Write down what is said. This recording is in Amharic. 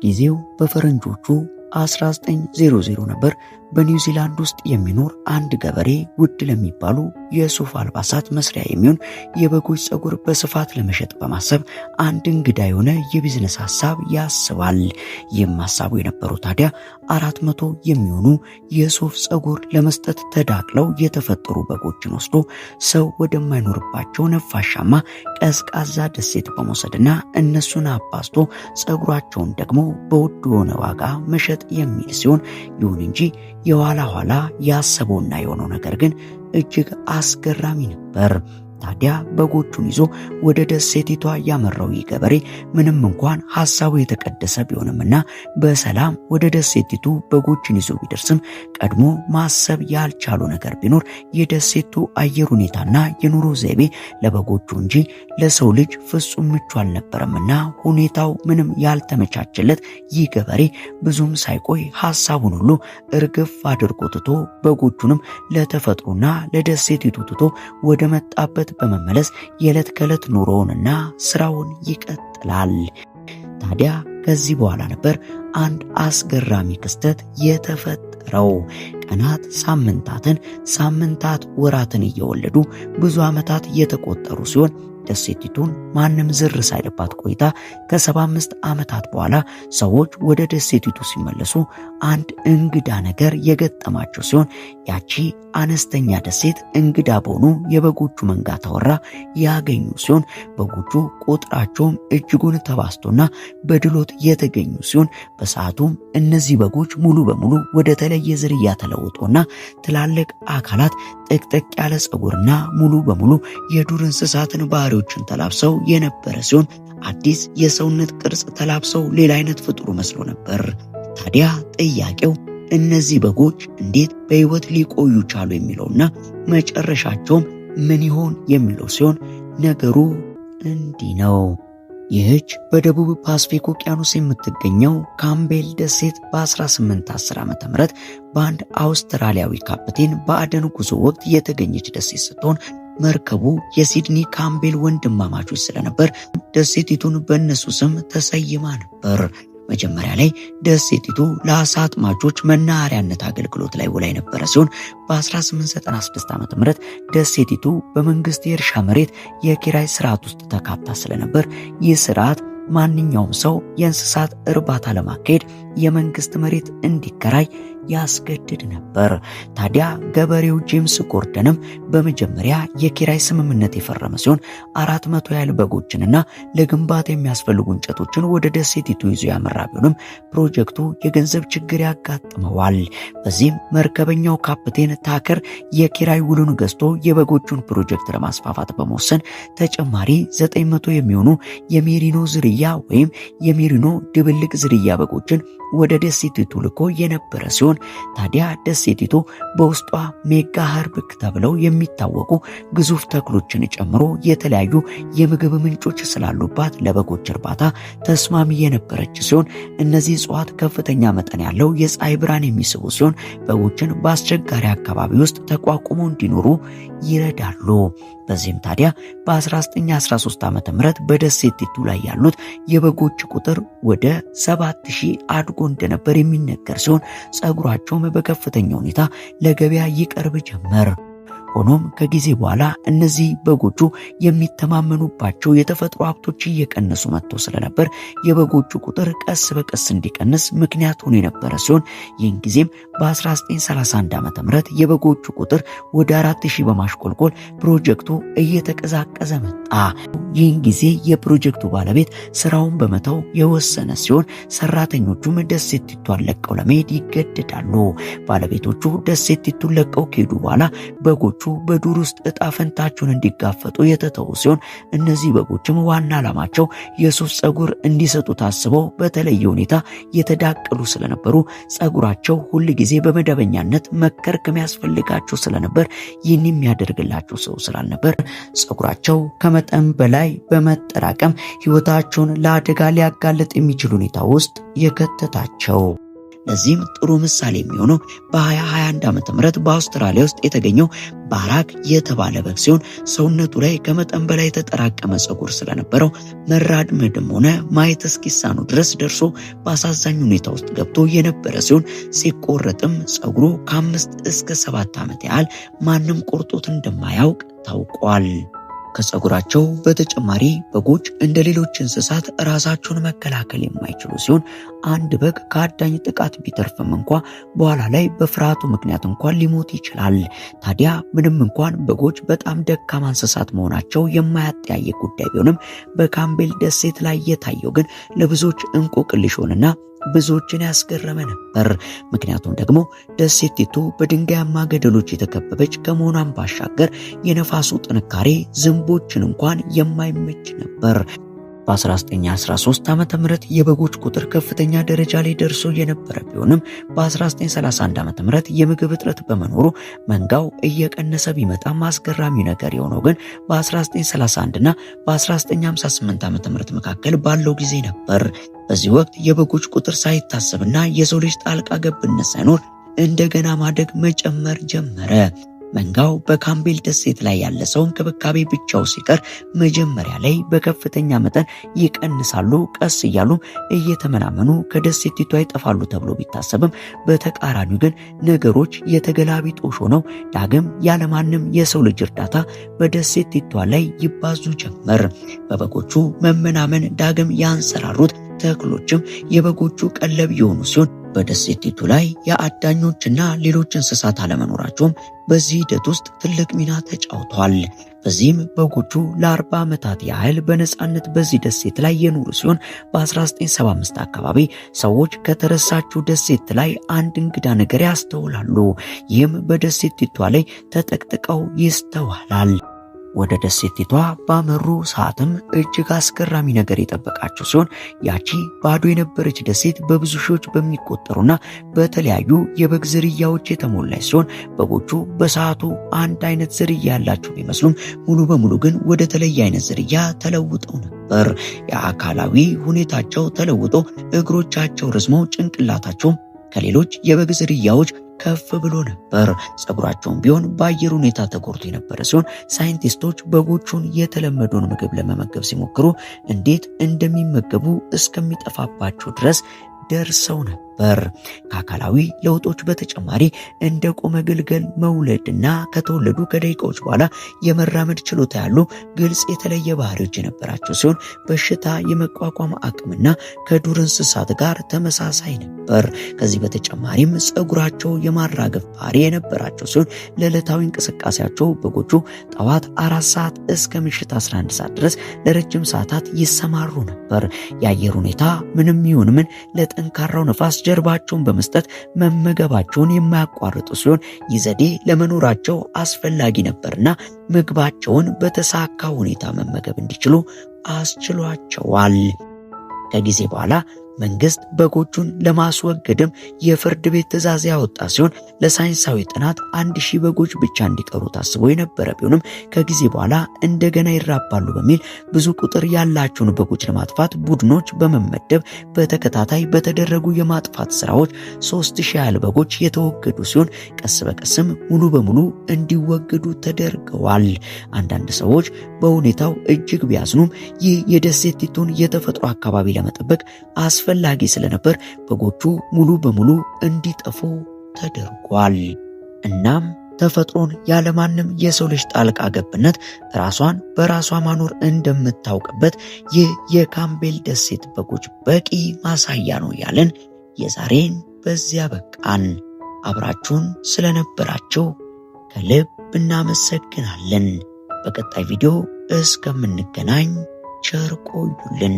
ጊዜው በፈረንጆቹ 1900 ነበር። በኒውዚላንድ ውስጥ የሚኖር አንድ ገበሬ ውድ ለሚባሉ የሱፍ አልባሳት መስሪያ የሚሆን የበጎች ፀጉር በስፋት ለመሸጥ በማሰብ አንድ እንግዳ የሆነ የቢዝነስ ሐሳብ ያስባል። ይህም ሐሳቡ የነበረው ታዲያ 400 የሚሆኑ የሱፍ ፀጉር ለመስጠት ተዳቅለው የተፈጠሩ በጎችን ወስዶ ሰው ወደማይኖርባቸው ነፋሻማ ቀዝቃዛ ደሴት በመውሰድና እነሱን አባዝቶ ፀጉራቸውን ደግሞ በውድ የሆነ ዋጋ መሸጥ የሚል ሲሆን ይሁን እንጂ የኋላ ኋላ ያሰበውና የሆነው ነገር ግን እጅግ አስገራሚ ነበር። ታዲያ በጎቹን ይዞ ወደ ደሴቲቷ ያመራው ገበሬ ምንም እንኳን ሐሳቡ የተቀደሰ ቢሆንምና በሰላም ወደ ደሴቲቱ በጎችን ይዞ ቢደርስም ቀድሞ ማሰብ ያልቻሉ ነገር ቢኖር የደሴቱ አየር ሁኔታና የኑሮ ዘይቤ ለበጎቹ እንጂ ለሰው ልጅ ፍጹም ምቹ አልነበረምና ሁኔታው ምንም ያልተመቻቸለት ይህ ገበሬ ብዙም ሳይቆይ ሐሳቡን ሁሉ እርግፍ አድርጎ ትቶ በጎቹንም ለተፈጥሮና ለደሴቲቱ ትቶ ወደ መጣበት በመመለስ የዕለት ከዕለት ኑሮውንና ስራውን ይቀጥላል። ታዲያ ከዚህ በኋላ ነበር አንድ አስገራሚ ክስተት የተፈጠረው። ቀናት ሳምንታት ወራትን እየወለዱ ብዙ ዓመታት የተቆጠሩ ሲሆን ደሴቲቱን ማንም ዝር ሳይልባት ቆይታ ከ75 ዓመታት በኋላ ሰዎች ወደ ደሴቲቱ ሲመለሱ አንድ እንግዳ ነገር የገጠማቸው ሲሆን ያቺ አነስተኛ ደሴት እንግዳ በሆኑ የበጎቹ መንጋ ተወራ ያገኙ ሲሆን በጎቹ ቁጥራቸውም እጅጉን ተባስቶና በድሎት የተገኙ ሲሆን በሰዓቱም እነዚህ በጎች ሙሉ በሙሉ ወደ ተለየ ዝርያ ተለውጦና ትላልቅ አካላት ጥቅጥቅ ያለ ፀጉርና ሙሉ በሙሉ የዱር እንስሳትን ባህሪዎችን ተላብሰው የነበረ ሲሆን አዲስ የሰውነት ቅርጽ ተላብሰው ሌላ አይነት ፍጡር መስሎ ነበር። ታዲያ ጥያቄው እነዚህ በጎች እንዴት በሕይወት ሊቆዩ ቻሉ የሚለውና መጨረሻቸውም ምን ይሆን የሚለው ሲሆን ነገሩ እንዲህ ነው። ይህች በደቡብ ፓስፊክ ውቅያኖስ የምትገኘው ካምቤል ደሴት በ1810 ዓ.ም በአንድ አውስትራሊያዊ ካፕቴን በአደን ጉዞ ወቅት የተገኘች ደሴት ስትሆን መርከቡ የሲድኒ ካምቤል ወንድማማቾች ስለነበር ደሴቲቱን በእነሱ ስም ተሰይማ ነበር። መጀመሪያ ላይ ደሴቲቱ ለአሳ አጥማጆች መናኸሪያነት አገልግሎት ላይ ውላ የነበረ ሲሆን በ1896 ዓ.ም ደሴቲቱ በመንግስት የእርሻ መሬት የኪራይ ስርዓት ውስጥ ተካታ ስለነበር ይህ ስርዓት ማንኛውም ሰው የእንስሳት እርባታ ለማካሄድ የመንግስት መሬት እንዲከራይ ያስገድድ ነበር። ታዲያ ገበሬው ጄምስ ጎርደንም በመጀመሪያ የኪራይ ስምምነት የፈረመ ሲሆን 400 ያህል በጎችንና ለግንባታ የሚያስፈልጉ እንጨቶችን ወደ ደሴቲቱ ይዞ ያመራ ቢሆንም ፕሮጀክቱ የገንዘብ ችግር ያጋጥመዋል። በዚህም መርከበኛው ካፕቴን ታከር የኪራይ ውሉን ገዝቶ የበጎቹን ፕሮጀክት ለማስፋፋት በመወሰን ተጨማሪ 900 የሚሆኑ የሜሪኖ ዝርያ ወይም የሜሪኖ ድብልቅ ዝርያ በጎችን ወደ ደሴቲቱ ልኮ የነበረ ሲሆን ታዲያ ደሴቲቱ በውስጧ ሜጋ ኸርብክ ተብለው የሚታወቁ ግዙፍ ተክሎችን ጨምሮ የተለያዩ የምግብ ምንጮች ስላሉባት ለበጎች እርባታ ተስማሚ የነበረች ሲሆን እነዚህ እጽዋት ከፍተኛ መጠን ያለው የፀሐይ ብርሃን የሚስቡ ሲሆን በጎችን በአስቸጋሪ አካባቢ ውስጥ ተቋቁመው እንዲኖሩ ይረዳሉ። በዚህም ታዲያ በ1913 ዓ.ም በደሴቲቱ ላይ ያሉት የበጎች ቁጥር ወደ 7000 አድጎ እንደነበር የሚነገር ሲሆን ፀጉራቸውም በከፍተኛ ሁኔታ ለገበያ ይቀርብ ጀመር። ሆኖም ከጊዜ በኋላ እነዚህ በጎቹ የሚተማመኑባቸው የተፈጥሮ ሀብቶች እየቀነሱ መጥተው ስለነበር የበጎቹ ቁጥር ቀስ በቀስ እንዲቀንስ ምክንያት ሆኖ የነበረ ሲሆን ይህን ጊዜም በ1931 ዓ.ም የበጎቹ ቁጥር ወደ 4000 በማሽቆልቆል ፕሮጀክቱ እየተቀዛቀዘ መጣ። ይህን ጊዜ የፕሮጀክቱ ባለቤት ስራውን በመተው የወሰነ ሲሆን ሰራተኞቹም ደሴቲቱን ለቀው ለመሄድ ይገደዳሉ። ባለቤቶቹ ደሴቲቱን ለቀው ከሄዱ በኋላ በጎቹ በዱር ውስጥ እጣ ፈንታቸውን እንዲጋፈጡ የተተው ሲሆን እነዚህ በጎችም ዋና ዓላማቸው የሱፍ ፀጉር እንዲሰጡ ታስበው በተለየ ሁኔታ የተዳቀሉ ስለነበሩ ፀጉራቸው ሁል ጊዜ በመደበኛነት መከርከም ያስፈልጋቸው ስለነበር ይህን የሚያደርግላቸው ሰው ስላልነበር ፀጉራቸው ከመጠን በላይ በመጠራቀም ሕይወታቸውን ለአደጋ ሊያጋልጥ የሚችል ሁኔታ ውስጥ የከተታቸው። ለዚህም ጥሩ ምሳሌ የሚሆነው በ2021 ዓ.ም በአውስትራሊያ ውስጥ የተገኘው ባራክ የተባለ በግ ሲሆን ሰውነቱ ላይ ከመጠን በላይ የተጠራቀመ ፀጉር ስለነበረው መራመድም ሆነ ማየት እስኪሳኑ ድረስ ደርሶ በአሳዛኝ ሁኔታ ውስጥ ገብቶ የነበረ ሲሆን ሲቆረጥም ፀጉሩ ከ5 እስከ 7 ዓመት ያህል ማንም ቆርጦት እንደማያውቅ ታውቋል። ከፀጉራቸው በተጨማሪ በጎች እንደ ሌሎች እንስሳት ራሳቸውን መከላከል የማይችሉ ሲሆን አንድ በግ ከአዳኝ ጥቃት ቢተርፍም እንኳ በኋላ ላይ በፍርሃቱ ምክንያት እንኳን ሊሞት ይችላል። ታዲያ ምንም እንኳን በጎች በጣም ደካማ እንስሳት መሆናቸው የማያጠያይቅ ጉዳይ ቢሆንም በካምቤል ደሴት ላይ የታየው ግን ለብዙዎች እንቆቅልሽ ሆነና ብዙዎችን ያስገረመ ነበር። ምክንያቱም ደግሞ ደሴቲቱ በድንጋያማ ገደሎች የተከበበች ከመሆኗን ባሻገር የነፋሱ ጥንካሬ ዝንቦችን እንኳን የማይመች ነበር። በ1913 ዓመተ ምህረት የበጎች ቁጥር ከፍተኛ ደረጃ ላይ ደርሶ የነበረ ቢሆንም በ1931 ዓመተ ምህረት የምግብ እጥረት በመኖሩ መንጋው እየቀነሰ ቢመጣም አስገራሚ ነገር የሆነው ግን በ1931 እና በ1958 ዓመተ ምህረት መካከል ባለው ጊዜ ነበር። በዚህ ወቅት የበጎች ቁጥር ሳይታሰብና የሰው ልጅ ጣልቃ ገብነት ሳይኖር እንደገና ማደግ መጨመር ጀመረ። መንጋው በካምቤል ደሴት ላይ ያለ ሰው እንክብካቤ ብቻው ሲቀር መጀመሪያ ላይ በከፍተኛ መጠን ይቀንሳሉ። ቀስ እያሉ እየተመናመኑ ከደሴቲቷ ይጠፋሉ ተብሎ ቢታሰብም በተቃራኒው ግን ነገሮች የተገላቢጦሽ ሆነው ዳግም ያለማንም የሰው ልጅ እርዳታ በደሴቲቷ ላይ ይባዙ ጀመር። በበጎቹ መመናመን ዳግም ያንሰራሩት ተክሎችም የበጎቹ ቀለብ የሆኑ ሲሆን በደሴቲቱ ላይ የአዳኞችና ሌሎች እንስሳት አለመኖራቸውም በዚህ ሂደት ውስጥ ትልቅ ሚና ተጫውቷል። በዚህም በጎቹ ለ40 ዓመታት ያህል በነጻነት በዚህ ደሴት ላይ የኖሩ ሲሆን በ1975 አካባቢ ሰዎች ከተረሳችው ደሴት ላይ አንድ እንግዳ ነገር ያስተውላሉ። ይህም በደሴቲቷ ላይ ተጠቅጥቀው ይስተዋላል። ወደ ደሴቲቷ ባመሩ ሰዓትም እጅግ አስገራሚ ነገር የጠበቃቸው ሲሆን ያቺ ባዶ የነበረች ደሴት በብዙ ሺዎች በሚቆጠሩና በተለያዩ የበግ ዝርያዎች የተሞላች ሲሆን በጎቹ በሰዓቱ አንድ አይነት ዝርያ ያላቸው ቢመስሉም ሙሉ በሙሉ ግን ወደ ተለየ አይነት ዝርያ ተለውጠው ነበር። የአካላዊ ሁኔታቸው ተለውጦ እግሮቻቸው ረዝመው ጭንቅላታቸውም ከሌሎች የበግ ዝርያዎች ከፍ ብሎ ነበር። ፀጉራቸውን ቢሆን በአየር ሁኔታ ተቆርጦ የነበረ ሲሆን ሳይንቲስቶች በጎቹን የተለመደውን ምግብ ለመመገብ ሲሞክሩ እንዴት እንደሚመገቡ እስከሚጠፋባቸው ድረስ ደርሰው ነበር። ከአካላዊ ለውጦች በተጨማሪ እንደ ቆመ ግልገል መውለድና ከተወለዱ ከደቂቃዎች በኋላ የመራመድ ችሎታ ያሉ ግልጽ የተለየ ባህሪዎች የነበራቸው ሲሆን በሽታ የመቋቋም አቅምና ከዱር እንስሳት ጋር ተመሳሳይ ነበር። ከዚህ በተጨማሪም ፀጉራቸው የማራገፍ ባህሪ የነበራቸው ሲሆን ለዕለታዊ እንቅስቃሴያቸው በጎቹ ጠዋት 4 ሰዓት እስከ ምሽት 11 ሰዓት ድረስ ለረጅም ሰዓታት ይሰማሩ ነበር። የአየር ሁኔታ ምንም ይሁን ምን ለጠንካራው ነፋስ ጀርባቸውን በመስጠት መመገባቸውን የማያቋርጡ ሲሆን ይህ ዘዴ ለመኖራቸው አስፈላጊ ነበርና ምግባቸውን በተሳካ ሁኔታ መመገብ እንዲችሉ አስችሏቸዋል። ከጊዜ በኋላ መንግስት በጎቹን ለማስወገድም የፍርድ ቤት ትዕዛዝ ያወጣ ሲሆን ለሳይንሳዊ ጥናት 1000 በጎች ብቻ እንዲቀሩ ታስቦ የነበረ ቢሆንም ከጊዜ በኋላ እንደገና ይራባሉ በሚል ብዙ ቁጥር ያላቸውን በጎች ለማጥፋት ቡድኖች በመመደብ በተከታታይ በተደረጉ የማጥፋት ስራዎች 3000 ያህል በጎች የተወገዱ ሲሆን ቀስ በቀስም ሙሉ በሙሉ እንዲወገዱ ተደርገዋል። አንዳንድ ሰዎች በሁኔታው እጅግ ቢያዝኑም ይህ የደሴቲቱን የተፈጥሮ አካባቢ ለመጠበቅ አስፈላጊ ስለነበር በጎቹ ሙሉ በሙሉ እንዲጠፉ ተደርጓል። እናም ተፈጥሮን ያለማንም የሰው ልጅ ጣልቃ ገብነት ራሷን በራሷ ማኖር እንደምታውቅበት ይህ የካምቤል ደሴት በጎች በቂ ማሳያ ነው ያለን የዛሬን በዚያ በቃን። አብራችሁን ስለነበራችሁ ከልብ እናመሰግናለን። በቀጣይ ቪዲዮ እስከምንገናኝ ቸር ቆዩልን።